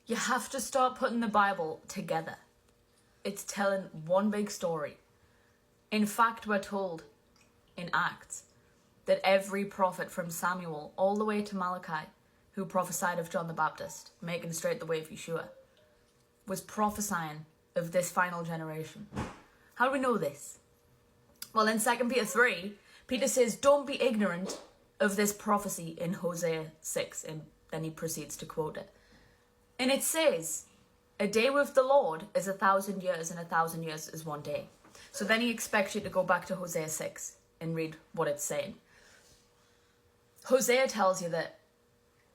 You have to start putting the Bible together. It's telling one big story. In fact, we're told in Acts that every prophet from Samuel all the way to Malachi, who prophesied of John the Baptist, making straight the way of Yeshua, was prophesying of this final generation. How do we know this? Well, in 2 Peter 3, Peter says, don't be ignorant of this prophecy in Hosea 6, and then he proceeds to quote it. And it says, a day with the Lord is 1,000 years, and 1,000 years is one day. So then he expects you to go back to Hosea 6 and read what it's saying. Hosea tells you that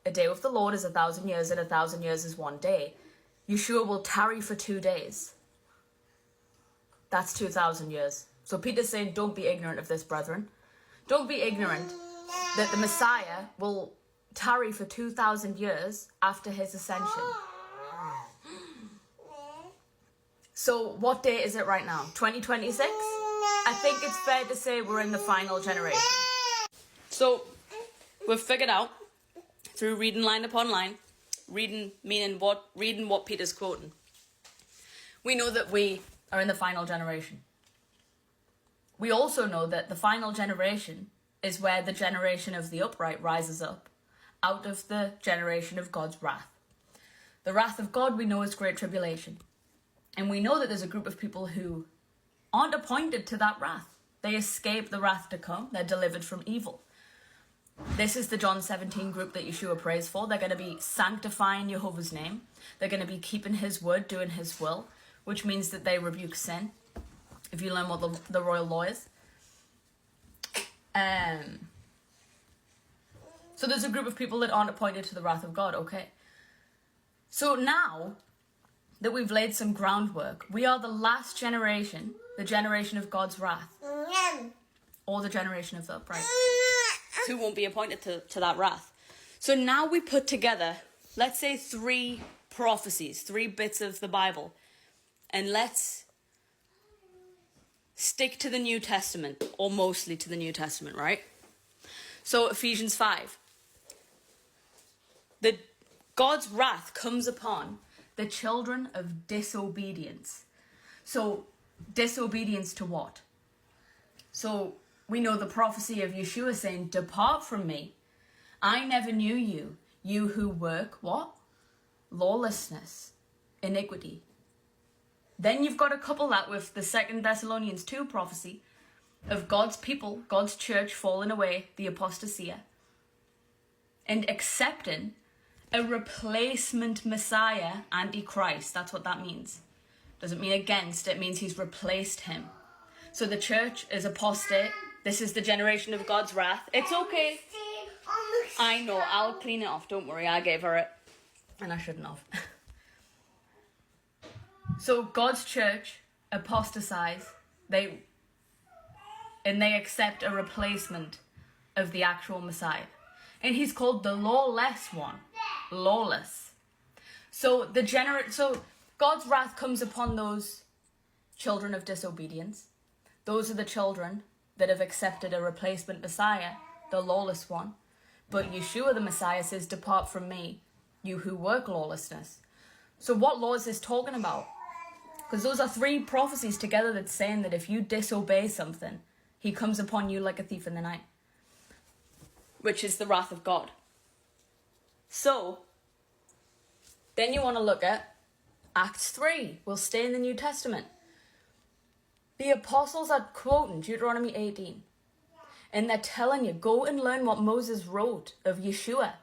a day with the Lord is 1,000 years, and 1,000 years is one day. Yeshua will tarry for 2 days. That's 2,000 years. So Peter's saying, don't be ignorant of this, brethren. Don't be ignorant that the Messiah will tarry for 2,000 years after his ascension. So what day is it right now? 2026? I think it's fair to say we're in the final generation. So we've figured out through reading line upon line, reading what Peter's quoting. We know that we are in the final generation. We also know that the final generation is where the generation of the upright rises up out of the generation of God's wrath. The wrath of God we know is great tribulation. And we know that there's a group of people who aren't appointed to that wrath. They escape the wrath to come. They're delivered from evil. This is the John 17 group that Yeshua prays for. They're going to be sanctifying Jehovah's name. They're going to be keeping his word, doing his will, which means that they rebuke sin. If you learn what the royal law is. So there's a group of people that aren't appointed to the wrath of God, okay. So now that we've laid some groundwork, we are the last generation, the generation of God's wrath. Or the generation of the upright, who won't be appointed to that wrath. So now we put together, let's say 3 prophecies, 3 bits of the Bible, and let's stick to the New Testament, or mostly to the New Testament, right? So Ephesians 5. God's wrath comes upon the children of disobedience. So disobedience to what? So we know the prophecy of Yeshua saying, depart from me. I never knew you. You who work what? Lawlessness, iniquity. Then you've got to couple that with the 2 Thessalonians 2 prophecy of God's people, God's church falling away, the apostasia, and accepting a replacement Messiah, Antichrist. That's what that means. Doesn't mean against, it means he's replaced him. So the church is apostate. This is the generation of God's wrath. It's okay. I know, I'll clean it off. Don't worry, I gave her it. And I shouldn't have. So God's church apostatize, they accept a replacement of the actual Messiah. And he's called the lawless one. Lawless. So God's wrath comes upon those children of disobedience. Those are the children that have accepted a replacement Messiah, the lawless one. But Yeshua the Messiah says, depart from me, you who work lawlessness. So what law is this talking about? Because those are 3 prophecies together that's saying that if you disobey something, he comes upon you like a thief in the night, which is the wrath of God. So then you want to look at Acts 3. We'll stay in the New Testament. The apostles are quoting Deuteronomy 18. And they're telling you, go and learn what Moses wrote of Yeshua.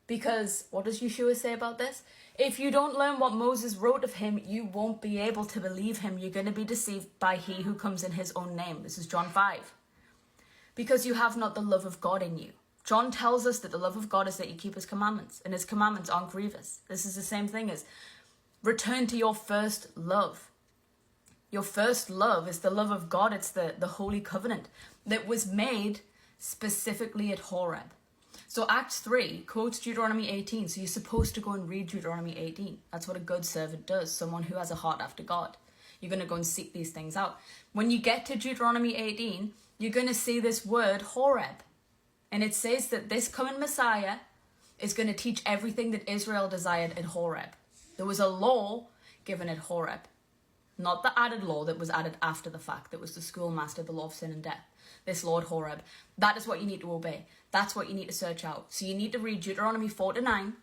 Because what does Yeshua say about this? If you don't learn what Moses wrote of him, you won't be able to believe him. You're going to be deceived by he who comes in his own name. This is John 5. Because you have not the love of God in you. John tells us that the love of God is that you keep his commandments. And his commandments aren't grievous. This is the same thing as return to your first love. Your first love is the love of God. It's the Holy Covenant that was made specifically at Horeb. So Acts 3 quotes Deuteronomy 18. So you're supposed to go and read Deuteronomy 18. That's what a good servant does. Someone who has a heart after God. You're going to go and seek these things out. When you get to Deuteronomy 18, you're going to see this word Horeb. And it says that this coming Messiah is going to teach everything that Israel desired at Horeb. There was a law given at Horeb. Not the added law that was added after the fact. That was the schoolmaster, the law of sin and death. This Lord Horeb. That is what you need to obey. That's what you need to search out. So you need to read Deuteronomy 4-9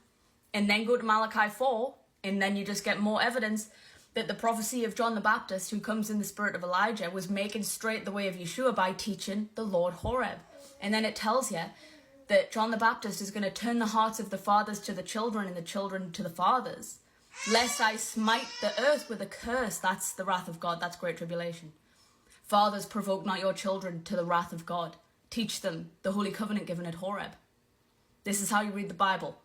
and then go to Malachi 4, and then you just get more evidence that the prophecy of John the Baptist, who comes in the spirit of Elijah, was making straight the way of Yeshua by teaching the Lord Horeb. And then it tells you that John the Baptist is going to turn the hearts of the fathers to the children and the children to the fathers. Lest I smite the earth with a curse. That's the wrath of God. That's great tribulation. Fathers, provoke not your children to the wrath of God. Teach them the holy covenant given at Horeb. This is how you read the Bible.